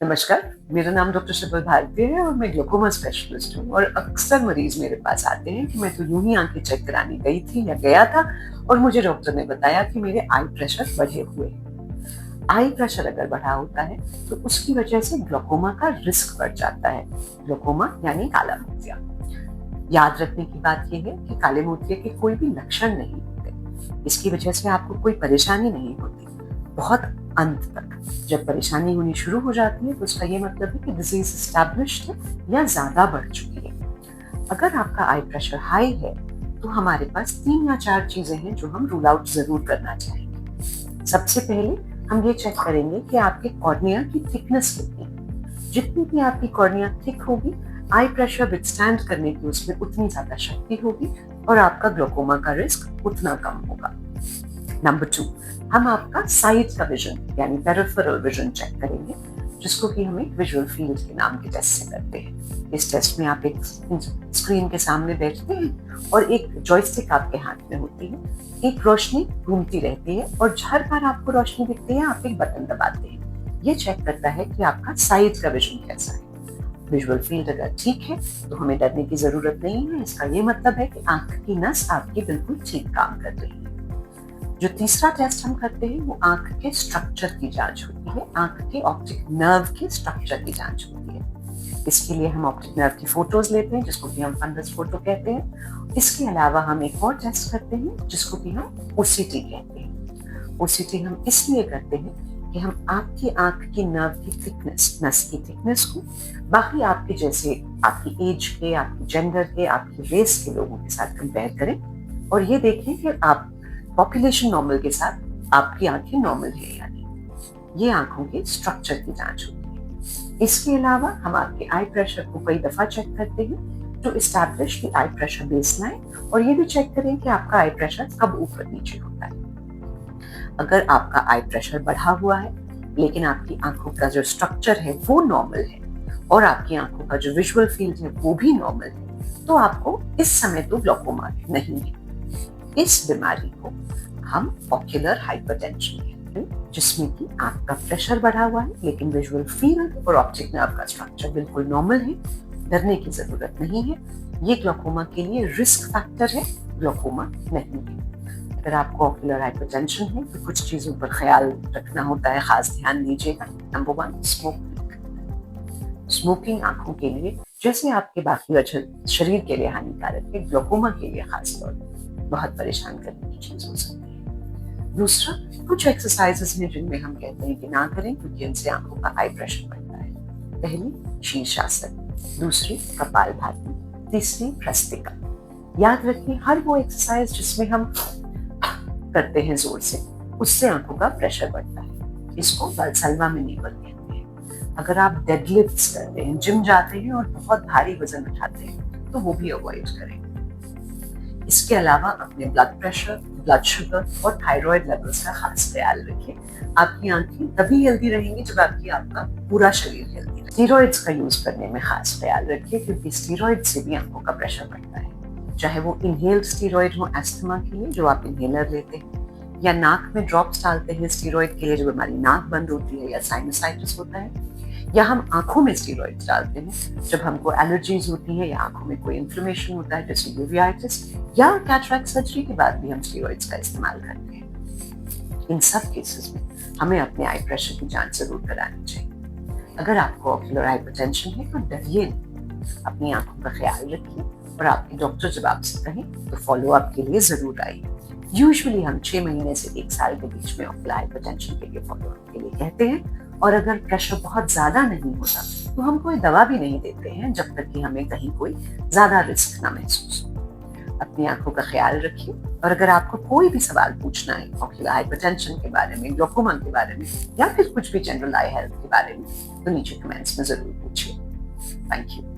नमस्कार, मेरा नाम डॉक्टर शिल्पा भारती है और मैं ग्लूकोमा स्पेशलिस्ट हूँ और अक्सर मरीज मेरे पास आते हैं कि मैं तो यूं ही आंखें चेक कराने गई थी या गया था और मुझे डॉक्टर ने बताया कि मेरे आई प्रेशर बढ़े हुए हैं। आई प्रेशर अगर बढ़ा होता है तो उसकी वजह से ग्लूकोमा का रिस्क बढ़ जाता है। ग्लूकोमा यानी काला मोतिया। याद रखने की बात यह है कि काले मोतिया के कोई भी लक्षण नहीं होते। इसकी वजह से आपको कोई परेशानी नहीं होती। बहुत अंत तक जब परेशानी होनी शुरू हो जाती है तो उसका ये मतलब है कि डिजीज एस्टैब्लिश्ड है या ज्यादा बढ़ चुकी है। अगर आपका आई प्रेशर हाई है तो हमारे पास 3 या 4 चीजें हैं जो हम रूल आउट जरूर करना चाहेंगे। सबसे पहले हम ये चेक करेंगे कि आपके कॉर्निया की थिकनेस कितनी है। जितनी भी आपकी कॉर्निया थिक होगी, आई प्रेशर विथस्टैंड करने की उसमें उतनी ज्यादा शक्ति होगी और आपका ग्लूकोमा का रिस्क उतना कम होगा। नंबर 2, हम आपका साइड का विजन यानी पेरिफेरल विजन चेक करेंगे, जिसको कि हम एक विजुअल फील्ड के नाम के टेस्ट से करते हैं। इस टेस्ट में आप एक स्क्रीन के सामने बैठते हैं और एक जॉयस्टिक आपके हाथ में होती है। एक रोशनी घूमती रहती है और हर बार आपको रोशनी दिखती है, आप एक बटन दबाते हैं। ये चेक करता है कि आपका साइड का विजन कैसा है। विजुअल फील्ड अगर ठीक है तो हमें डरने की जरूरत नहीं है। इसका ये मतलब है कि आंख की नस आपकी बिल्कुल ठीक काम कर रही है। जो तीसरा टेस्ट हम करते हैं वो आंख के स्ट्रक्चर की जांच होती है। आंख के ऑप्टिक नर्व के स्ट्रक्चर की जांच होती है। इसके लिए हम ऑप्टिक नर्व की फोटोज लेते हैं, जिसको कि हम फंडस फोटो कहते हैं। इसके अलावा हम एक और टेस्ट करते हैं जिसको कि हम ओसीटी कहते हैं। ओसीटी हम इसलिए करते हैं कि हम आपकी आंख की नर्व की थिकनेस, नस की थिकनेस को बाकी आपके जैसे आपकी एज के, आपकी जेंडर के, आपकी रेस के लोगों के साथ कंपेयर करें और ये देखें कि आप पॉपुलेशन नॉर्मल के साथ आपकी आंखें नॉर्मल है या नहीं। ये आंखों के स्ट्रक्चर की जांच होती है। इसके अलावा हम आपके आई प्रेशर को कई दफा चेक करते हैं to establish the eye pressure baseline, और ये भी चेक करें कि आपका आई प्रेशर कब ऊपर नीचे होता है। अगर आपका आई प्रेशर बढ़ा हुआ है लेकिन आपकी आंखों का जो स्ट्रक्चर है वो नॉर्मल है और आपकी आंखों का जो विजुअल फील्ड है वो भी नॉर्मल है, तो आपको इस समय तो ग्लूकोमा नहीं है। इस बीमारी को हम ऑक्यूलर हाइपरटेंशन कहते हैं, जिसमें कि आंख का प्रेशर बढ़ा हुआ है लेकिन विजुअल फील्ड और ऑप्टिक नर्व का स्ट्रक्चर बिल्कुल नॉर्मल है। डरने की जरूरत नहीं है। ये ग्लूकोमा के लिए रिस्क फैक्टर है, ग्लूकोमा नहीं है। अगर आपको ऑक्यूलर हाइपरटेंशन है तो कुछ चीजों पर ख्याल रखना होता है, खास ध्यान दीजिएगा। Number 1, smoking. स्मोकिंग आंखों के लिए जैसे आपके बाकी शरीर के लिए हानिकारक है, ग्लूकोमा के लिए खास तौर पर बहुत परेशान करने की चीज हो सकती है। दूसरा, कुछ एक्सरसाइजेस हैं जिनमें हम कहते हैं कि ना करें क्योंकि इनसे आंखों का आई प्रेशर बढ़ता है। पहली शीर्षासन, दूसरी कपालभाति, तीसरी भ्रस्तिका। याद रखिए, हर वो एक्सरसाइज जिसमें हम करते हैं जोर से, उससे आंखों का प्रेशर बढ़ता है। इसको वल्सल्वा मैन्यूवर कहते हैं। अगर आप डेडलिफ्ट्स करते हैं, जिम जाते हैं और बहुत भारी वजन उठाते हैं तो वो भी अवॉइड करें। इसके अलावा अपने ब्लड प्रेशर, ब्लड शुगर और थायराइड लेवल्स का खास ख्याल रखिए। आपकी आंखें तभी हेल्दी रहेंगी जब आपका पूरा शरीर हेल्दी रहे। स्टीरॉइड्स का यूज करने में खास ख्याल रखिए क्योंकि स्टीरॉइड से भी आंखों का प्रेशर बढ़ता है। चाहे वो इनहेल्ड स्टीरॉइड हो अस्थमा के लिए जो आप इनहेलर लेते हैं, या नाक में ड्रॉप्स डालते हैं स्टीरॉइड के लिए जब हमारी नाक बंद होती है या साइनसाइटिस होता है, या हम आंखों में स्टीरॉइड्स डालते हैं जब हमको एलर्जीज होती है या आंखों में कोई इन्फ्लेमेशन होता है जैसे यूवियाइटिस, या कैटरैक्ट सर्जरी के बाद भी हम स्टीरॉइड्स का इस्तेमाल करते हैं। इन सब केसेस में हमें अपने आई प्रेशर की जांच जरूर करानी चाहिए। अगर आपको ऑक्यूलर हाइपरटेंशन है तो डरिए नहीं, अपनी आंखों का ख्याल रखिए और आपके डॉक्टर जब आपसे कहें तो फॉलो अप के लिए जरूर आइए। यूजुअली हम 6 महीने से 1 साल के बीच में ऑक्यूलर हाइपरटेंशन के लिए फॉलो अप के लिए कहते हैं, और अगर प्रेशर बहुत ज्यादा नहीं होता तो हम कोई दवा भी नहीं देते हैं जब तक कि हमें कहीं कोई ज्यादा रिस्क ना महसूस हो। अपनी आंखों का ख्याल रखिए और अगर आपको कोई भी सवाल पूछना है ऑक्यूलर हाइपरटेंशन के बारे में, ग्लूकोमा के बारे में, या फिर कुछ भी जनरल आई हेल्थ के बारे में, तो नीचे कमेंट्स में जरूर पूछिए। Thank you.